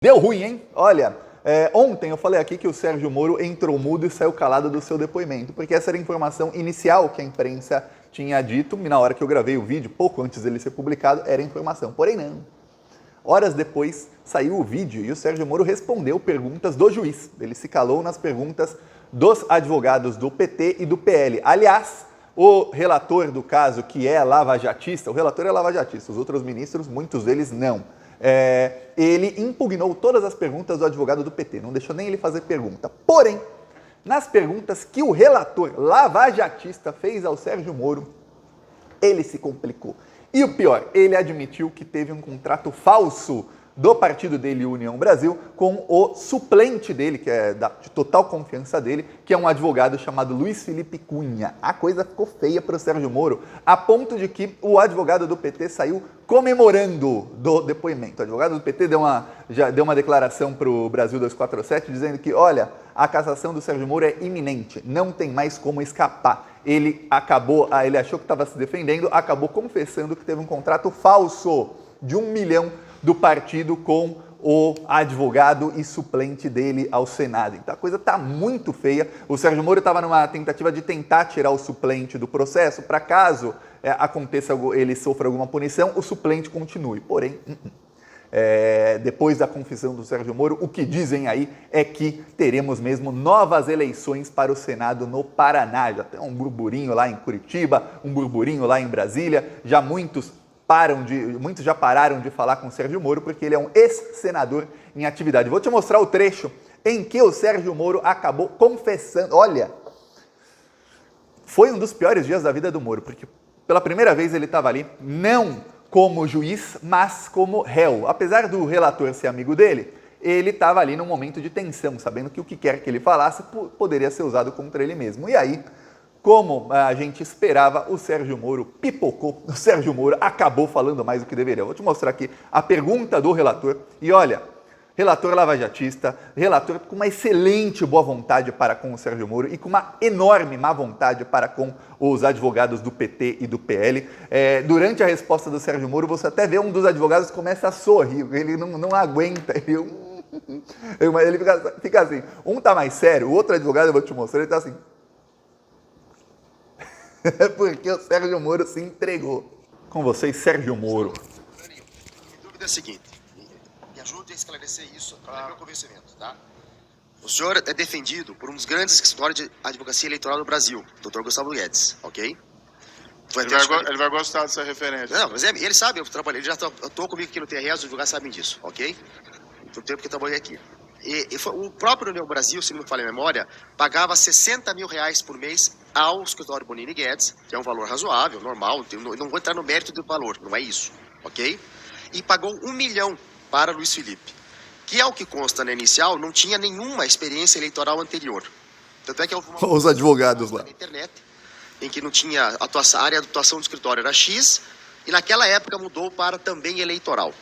Deu ruim, hein? Olha, ontem eu falei aqui que o Sérgio Moro entrou mudo e saiu calado do seu depoimento, porque essa era a informação inicial que a imprensa tinha dito, e na hora que eu gravei o vídeo, pouco antes dele ser publicado, era a informação. Porém não. Horas depois saiu o vídeo e o Sérgio Moro respondeu perguntas do juiz. Ele se calou nas perguntas dos advogados do PT e do PL. Aliás, o relator do caso, que é lavajatista, o relator é lavajatista, os outros ministros, muitos deles não. Ele impugnou todas as perguntas do advogado do PT, não deixou nem ele fazer pergunta. Porém, nas perguntas que o relator lavajatista fez ao Sérgio Moro, ele se complicou. E o pior, ele admitiu que teve um contrato falso do partido dele, União Brasil, com o suplente dele, que é de total confiança dele, que é um advogado chamado Luiz Felipe Cunha. A coisa ficou feia para o Sérgio Moro, a ponto de que o advogado do PT saiu comemorando do depoimento. O advogado do PT já deu uma declaração para o Brasil 247, dizendo que, olha, a cassação do Sérgio Moro é iminente, não tem mais como escapar. Ele achou que estava se defendendo, acabou confessando que teve um contrato falso de 1 milhão do partido com o advogado e suplente dele ao Senado. Então a coisa está muito feia. O Sérgio Moro estava numa tentativa de tentar tirar o suplente do processo, para caso aconteça, ele sofra alguma punição, o suplente continue. Porém, depois da confissão do Sérgio Moro, o que dizem aí é que teremos mesmo novas eleições para o Senado no Paraná. Já tem um burburinho lá em Curitiba, um burburinho lá em Brasília, muitos já pararam de falar com o Sérgio Moro porque ele é um ex-senador em atividade. Vou te mostrar o trecho em que o Sérgio Moro acabou confessando. Olha, foi um dos piores dias da vida do Moro, porque pela primeira vez ele estava ali, não como juiz, mas como réu. Apesar do relator ser amigo dele, ele estava ali num momento de tensão, sabendo que o que quer que ele falasse poderia ser usado contra ele mesmo. E aí, como a gente esperava, o Sérgio Moro pipocou, o Sérgio Moro acabou falando mais do que deveria. Vou te mostrar aqui a pergunta do relator. E olha, relator lavajatista, relator com uma excelente boa vontade para com o Sérgio Moro e com uma enorme má vontade para com os advogados do PT e do PL. Durante a resposta do Sérgio Moro, você até vê um dos advogados começa a sorrir, ele não aguenta, ele fica assim. Um tá mais sério, o outro advogado, eu vou te mostrar, ele tá assim. Porque o Sérgio Moro se entregou. Com vocês, Sérgio Moro. Minha dúvida é a seguinte, me ajude a esclarecer isso para meu convencimento, tá? O senhor é defendido por um dos grandes escritórios de advocacia eleitoral do Brasil, Dr. Gustavo Guedes, ok? Ele vai gostar dessa referência. Não, mas ele sabe, ele já atuou comigo aqui no TRS, os advogados sabem disso, ok? Por tempo que eu trabalhei aqui. O próprio União Brasil, se não me falha a memória, pagava 60 mil reais por mês ao escritório Bonini Guedes, que é um valor razoável, normal, não vou entrar no mérito do valor, não é isso, ok? E pagou 1 milhão para Luiz Felipe, que ao que consta na inicial, não tinha nenhuma experiência eleitoral anterior. Tanto é que os advogados lá na internet, em que não tinha a área de atuação do escritório era X, e naquela época mudou para também eleitoral.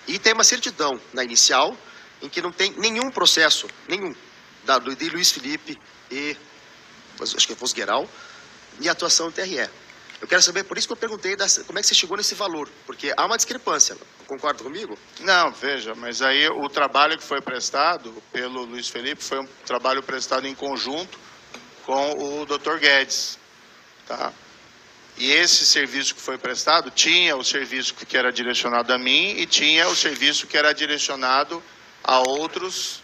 E tem uma certidão na inicial, em que não tem nenhum processo, de Luiz Felipe e, acho que é Fosgueral, e atuação do TRE. Eu quero saber, por isso que eu perguntei como é que você chegou nesse valor, porque há uma discrepância, concorda comigo? Não, veja, mas aí o trabalho que foi prestado pelo Luiz Felipe foi um trabalho prestado em conjunto com o Dr. Guedes, tá? E esse serviço que foi prestado tinha o serviço que era direcionado a mim e tinha o serviço que era direcionado a outros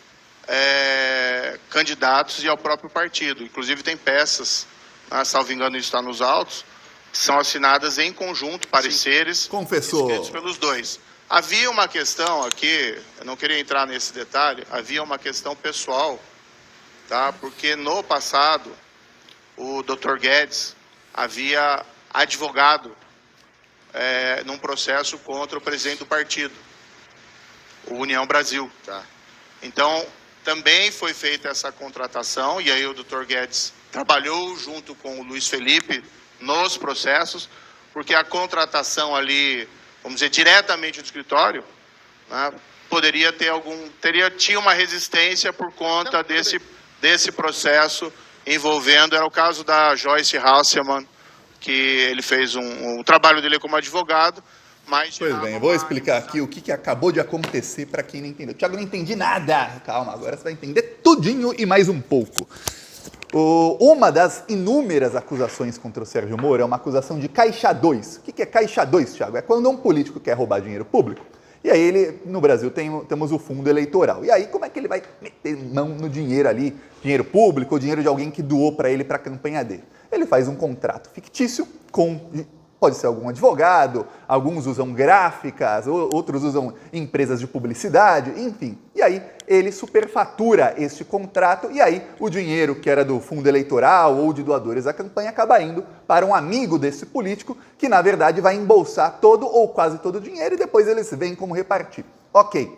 candidatos e ao próprio partido. Inclusive tem peças, salvo engano isso está nos autos, que são assinadas em conjunto, pareceres, escritos pelos dois. Havia uma questão aqui, eu não queria entrar nesse detalhe, havia uma questão pessoal, tá? Porque no passado o Dr. Guedes havia advogado num processo contra o presidente do partido, o União Brasil. Tá. Então, também foi feita essa contratação, e aí o Dr. Guedes trabalhou junto com o Luiz Felipe nos processos, porque a contratação ali, vamos dizer, diretamente do escritório, né, tinha uma resistência por conta desse processo envolvendo, era o caso da Joyce Hasselman, que ele fez o trabalho dele como advogado, mas pois bem, eu vou explicar aqui o que acabou de acontecer para quem não entendeu. Thiago, não entendi nada. Calma, agora você vai entender tudinho e mais um pouco. Uma das inúmeras acusações contra o Sérgio Moro é uma acusação de Caixa 2. O que é Caixa 2, Thiago? É quando um político quer roubar dinheiro público. E aí ele, no Brasil, temos o fundo eleitoral. E aí como é que ele vai meter mão no dinheiro ali, dinheiro público ou dinheiro de alguém que doou para ele para a campanha dele? Ele faz um contrato fictício com, pode ser algum advogado, alguns usam gráficas, outros usam empresas de publicidade, enfim. E aí ele superfatura este contrato e aí o dinheiro que era do fundo eleitoral ou de doadores da campanha acaba indo para um amigo desse político que, na verdade, vai embolsar todo ou quase todo o dinheiro e depois eles veem como repartir. Ok.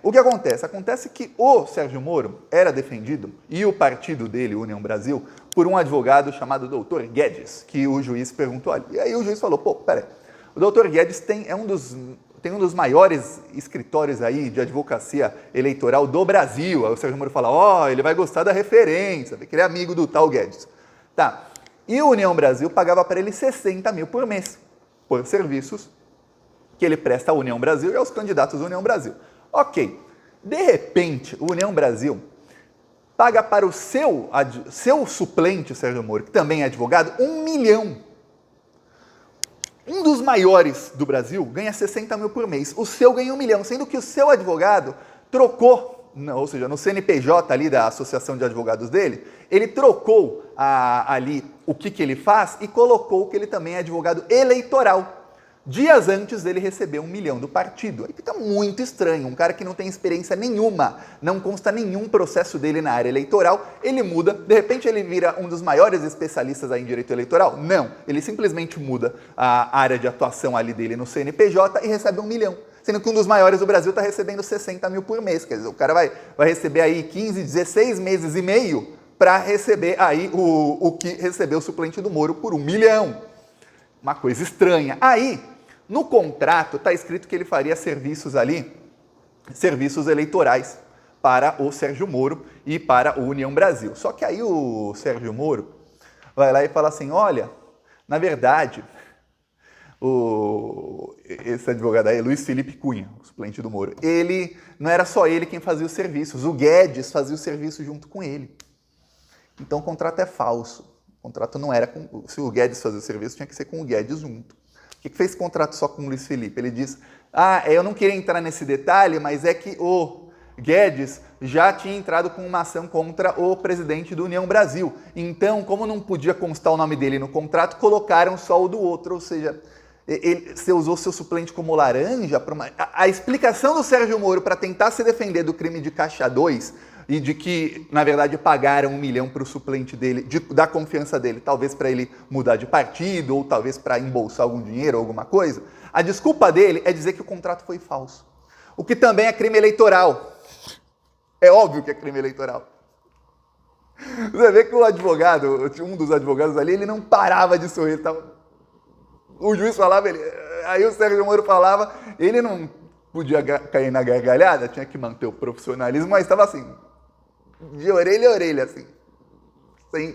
O que acontece? Acontece que o Sérgio Moro era defendido, e o partido dele, União Brasil, por um advogado chamado Dr. Guedes, que o juiz perguntou ali. E aí o juiz falou, peraí, o Dr. Guedes tem um dos maiores escritórios aí de advocacia eleitoral do Brasil. Aí o Sérgio Moro fala, ele vai gostar da referência, que ele é amigo do tal Guedes. Tá. E o União Brasil pagava para ele 60 mil por mês, por serviços que ele presta à União Brasil e aos candidatos da União Brasil. Ok. De repente, o União Brasil paga para o seu suplente, Sérgio Moro, que também é advogado, 1 milhão. Um dos maiores do Brasil ganha 60 mil por mês. O seu ganha 1 milhão, sendo que o seu advogado trocou, ou seja, no CNPJ ali da Associação de Advogados dele, ele trocou ali o que ele faz e colocou que ele também é advogado eleitoral. Dias antes dele receber 1 milhão do partido. Aí fica muito estranho, um cara que não tem experiência nenhuma, não consta nenhum processo dele na área eleitoral, ele muda, de repente ele vira um dos maiores especialistas aí em direito eleitoral? Não, ele simplesmente muda a área de atuação ali dele no CNPJ e recebe 1 milhão. Sendo que um dos maiores do Brasil está recebendo 60 mil por mês, quer dizer, o cara vai receber aí 15, 16 meses e meio para receber aí o que recebeu o suplente do Moro por 1 milhão. Uma coisa estranha. Aí, no contrato está escrito que ele faria serviços eleitorais para o Sérgio Moro e para o União Brasil. Só que aí o Sérgio Moro vai lá e fala assim, olha, na verdade, esse advogado aí, Luiz Felipe Cunha, o suplente do Moro, não era só ele quem fazia os serviços, o Guedes fazia o serviço junto com ele. Então o contrato é falso. O contrato não era se o Guedes fazia o serviço, tinha que ser com o Guedes junto. O que fez contrato só com o Luiz Felipe? Ele diz, eu não queria entrar nesse detalhe, mas é que o Guedes já tinha entrado com uma ação contra o presidente do União Brasil. Então, como não podia constar o nome dele no contrato, colocaram só o do outro, ou seja, você usou seu suplente como laranja. A explicação do Sérgio Moro para tentar se defender do crime de Caixa 2 e de que, na verdade, pagaram 1 milhão para o suplente dele, da confiança dele, talvez para ele mudar de partido ou talvez para embolsar algum dinheiro ou alguma coisa, a desculpa dele é dizer que o contrato foi falso. O que também é crime eleitoral. É óbvio que é crime eleitoral. Você vê que o advogado, um dos advogados ali, ele não parava de sorrir. O juiz falava, aí o Sérgio Moro falava, ele não podia cair na gargalhada, tinha que manter o profissionalismo, mas estava assim, de orelha a orelha, assim,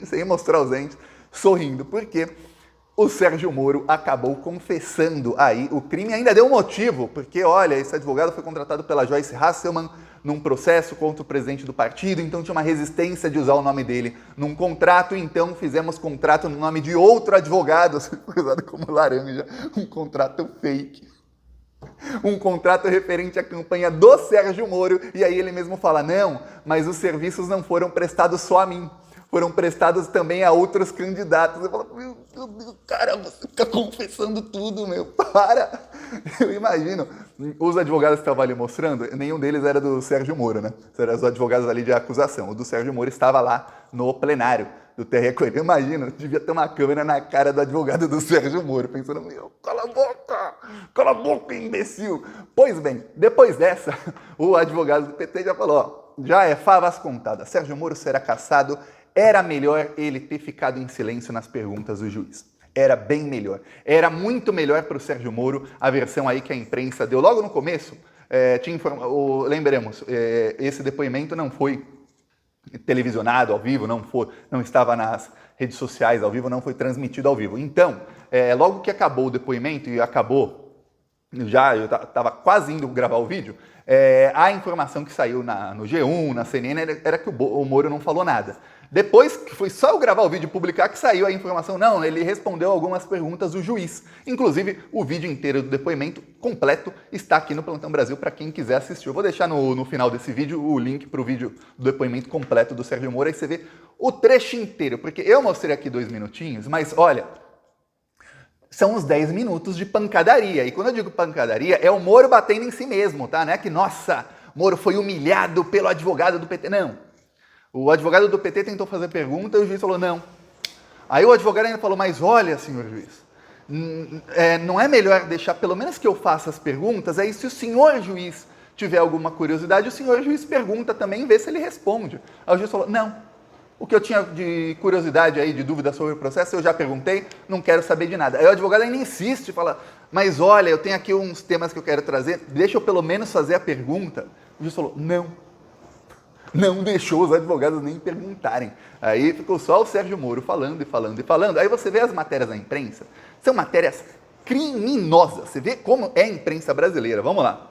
sem mostrar os dentes, sorrindo, porque o Sérgio Moro acabou confessando aí o crime, ainda deu um motivo, porque, olha, esse advogado foi contratado pela Joyce Hasselman num processo contra o presidente do partido, então tinha uma resistência de usar o nome dele num contrato, então fizemos contrato no nome de outro advogado, usado como laranja, um contrato fake. Um contrato referente à campanha do Sérgio Moro, e aí ele mesmo fala, não, mas os serviços não foram prestados só a mim, foram prestados também a outros candidatos. Eu falo, meu Deus, cara, você fica confessando tudo, meu, para! Eu imagino, os advogados que estavam ali mostrando, nenhum deles era do Sérgio Moro, né? Eram os advogados ali de acusação. O do Sérgio Moro estava lá no plenário do TRE Coelho. Eu imagino, devia ter uma câmera na cara do advogado do Sérgio Moro, pensando, meu, cala a boca, imbecil. Pois bem, depois dessa, o advogado do PT já falou, já é favas contadas, Sérgio Moro será cassado, era melhor ele ter ficado em silêncio nas perguntas do juiz. Era bem melhor. Era muito melhor para o Sérgio Moro a versão aí que a imprensa deu logo no começo. Lembremos, esse depoimento não foi televisionado ao vivo, não estava nas redes sociais ao vivo, não foi transmitido ao vivo. Então, logo que acabou o depoimento e acabou eu estava quase indo gravar o vídeo, a informação que saiu no G1, na CNN, era que o Moro não falou nada. Depois que foi só eu gravar o vídeo e publicar que saiu a informação, não, ele respondeu algumas perguntas do juiz. Inclusive, o vídeo inteiro do depoimento completo está aqui no Plantão Brasil para quem quiser assistir. Eu vou deixar no final desse vídeo o link para o vídeo do depoimento completo do Sérgio Moro, aí você vê o trecho inteiro, porque eu mostrei aqui 2 minutinhos, mas olha, são uns 10 minutos de pancadaria. E quando eu digo pancadaria, é o Moro batendo em si mesmo, tá? Não é que, nossa, Moro foi humilhado pelo advogado do PT, não. O advogado do PT tentou fazer pergunta e o juiz falou não. Aí o advogado ainda falou, mas olha, senhor juiz, não é melhor deixar pelo menos que eu faça as perguntas? Aí se o senhor juiz tiver alguma curiosidade, o senhor juiz pergunta também e vê se ele responde. Aí o juiz falou, não, o que eu tinha de curiosidade aí, de dúvida sobre o processo, eu já perguntei, não quero saber de nada. Aí o advogado ainda insiste, fala, mas olha, eu tenho aqui uns temas que eu quero trazer, deixa eu pelo menos fazer a pergunta. O juiz falou, não deixou os advogados nem perguntarem. Aí ficou só o Sérgio Moro falando e falando e falando. Aí você vê as matérias na imprensa, são matérias criminosas. Você vê como é a imprensa brasileira. Vamos lá.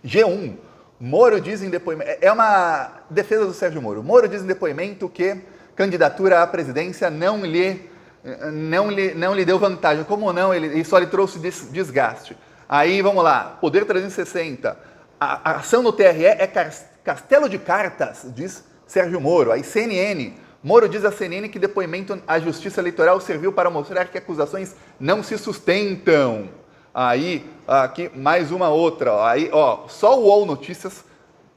G1, Moro diz em depoimento... É uma defesa do Sérgio Moro. Moro diz em depoimento que candidatura à presidência não lhe deu vantagem. Como não? Ele só lhe trouxe desgaste. Aí, vamos lá. Poder 360. A ação no TRE é castelo de cartas, diz Sérgio Moro. Aí CNN, Moro diz à CNN que depoimento à Justiça Eleitoral serviu para mostrar que acusações não se sustentam. Aí, aqui, mais uma outra. Aí, só o UOL Notícias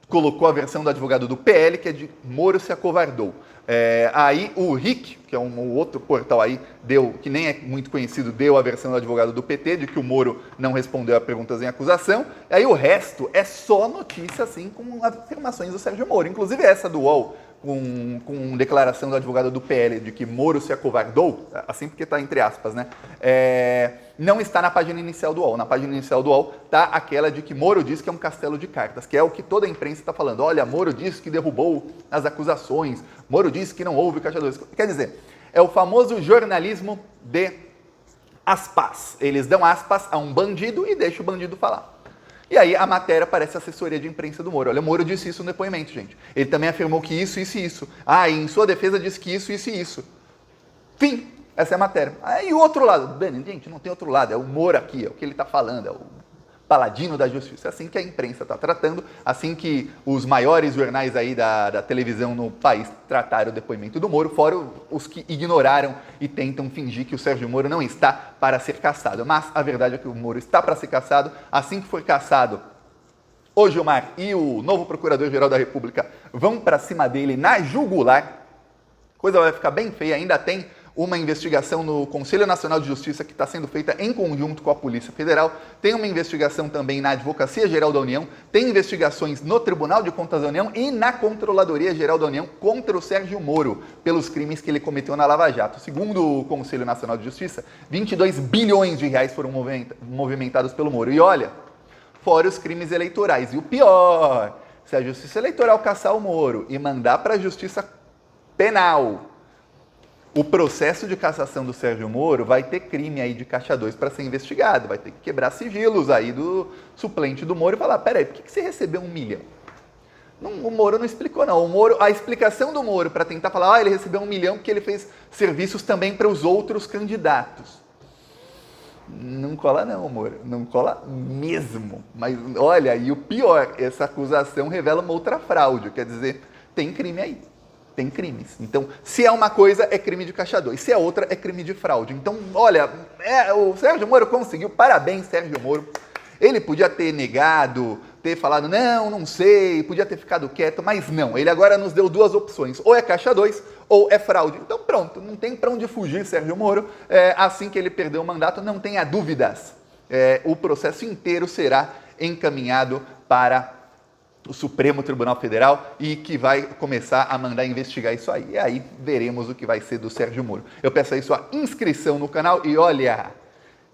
colocou a versão do advogado do PL, que é de Moro se acovardou. Aí o RIC, que é um outro portal aí, que nem é muito conhecido, deu a versão do advogado do PT, de que o Moro não respondeu a perguntas em acusação. Aí o resto é só notícia, assim, com afirmações do Sérgio Moro. Inclusive essa do UOL, com declaração do advogado do PL, de que Moro se acovardou, assim porque está entre aspas, né? Não está na página inicial do UOL. Na página inicial do UOL está aquela de que Moro diz que é um castelo de cartas, que é o que toda a imprensa está falando. Olha, Moro disse que derrubou as acusações, Moro disse que não houve caixa-2. Quer dizer, é o famoso jornalismo de aspas. Eles dão aspas a um bandido e deixam o bandido falar. E aí a matéria parece assessoria de imprensa do Moro. Olha, o Moro disse isso no depoimento, gente. Ele também afirmou que isso, isso e isso. E em sua defesa disse que isso, isso e isso. Fim. Essa é a matéria. Aí o outro lado. Gente, não tem outro lado. É o Moro aqui, é o que ele está falando. É o paladino da justiça. É assim que a imprensa está tratando. Assim que os maiores jornais aí da televisão no país trataram o depoimento do Moro, fora os que ignoraram e tentam fingir que o Sérgio Moro não está para ser cassado. Mas a verdade é que o Moro está para ser cassado. Assim que for cassado, o Gilmar e o novo Procurador-Geral da República vão para cima dele na jugular. A coisa vai ficar bem feia. Ainda tem uma investigação no Conselho Nacional de Justiça que está sendo feita em conjunto com a Polícia Federal, tem uma investigação também na Advocacia Geral da União, tem investigações no Tribunal de Contas da União e na Controladoria Geral da União contra o Sérgio Moro, pelos crimes que ele cometeu na Lava Jato. Segundo o Conselho Nacional de Justiça, 22 bilhões de reais foram movimentados pelo Moro. E olha, fora os crimes eleitorais. E o pior, se a Justiça Eleitoral caçar o Moro e mandar para a Justiça Penal o processo de cassação do Sérgio Moro, vai ter crime aí de caixa 2 para ser investigado, vai ter que quebrar sigilos aí do suplente do Moro e falar, peraí, por que você recebeu 1 milhão? O Moro não explicou, não. A explicação do Moro para tentar falar, ele recebeu 1 milhão porque ele fez serviços também para os outros candidatos. Não cola não, Moro, não cola mesmo. Mas olha, e o pior, essa acusação revela uma outra fraude, quer dizer, tem crime aí. Tem crimes. Então, se é uma coisa, é crime de caixa 2. Se é outra, é crime de fraude. Então, olha, o Sérgio Moro conseguiu. Parabéns, Sérgio Moro. Ele podia ter negado, ter falado, não sei, podia ter ficado quieto, mas não. Ele agora nos deu 2 opções. Ou é caixa 2, ou é fraude. Então, pronto, não tem para onde fugir, Sérgio Moro. Assim que ele perdeu o mandato, não tenha dúvidas. O processo inteiro será encaminhado para o Supremo Tribunal Federal e que vai começar a mandar investigar isso aí. E aí veremos o que vai ser do Sérgio Moro. Eu peço aí sua inscrição no canal e olha,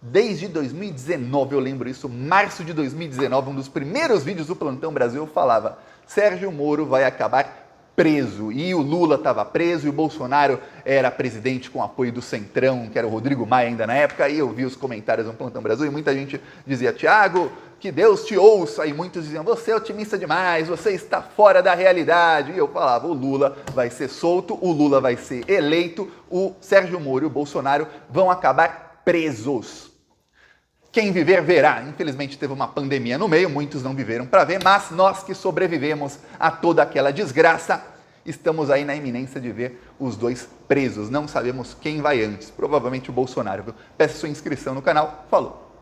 desde 2019, eu lembro isso, março de 2019, um dos primeiros vídeos do Plantão Brasil, eu falava, Sérgio Moro vai acabar preso. E o Lula estava preso e o Bolsonaro era presidente com apoio do Centrão, que era o Rodrigo Maia ainda na época. E eu vi os comentários no Plantão Brasil e muita gente dizia: Thiago, que Deus te ouça. E muitos diziam: você é otimista demais, você está fora da realidade. E eu falava: o Lula vai ser solto, o Lula vai ser eleito, o Sérgio Moro e o Bolsonaro vão acabar presos. Quem viver, verá. Infelizmente teve uma pandemia no meio, muitos não viveram para ver, mas nós que sobrevivemos a toda aquela desgraça, estamos aí na iminência de ver os dois presos. Não sabemos quem vai antes, provavelmente o Bolsonaro. Peço sua inscrição no canal. Falou!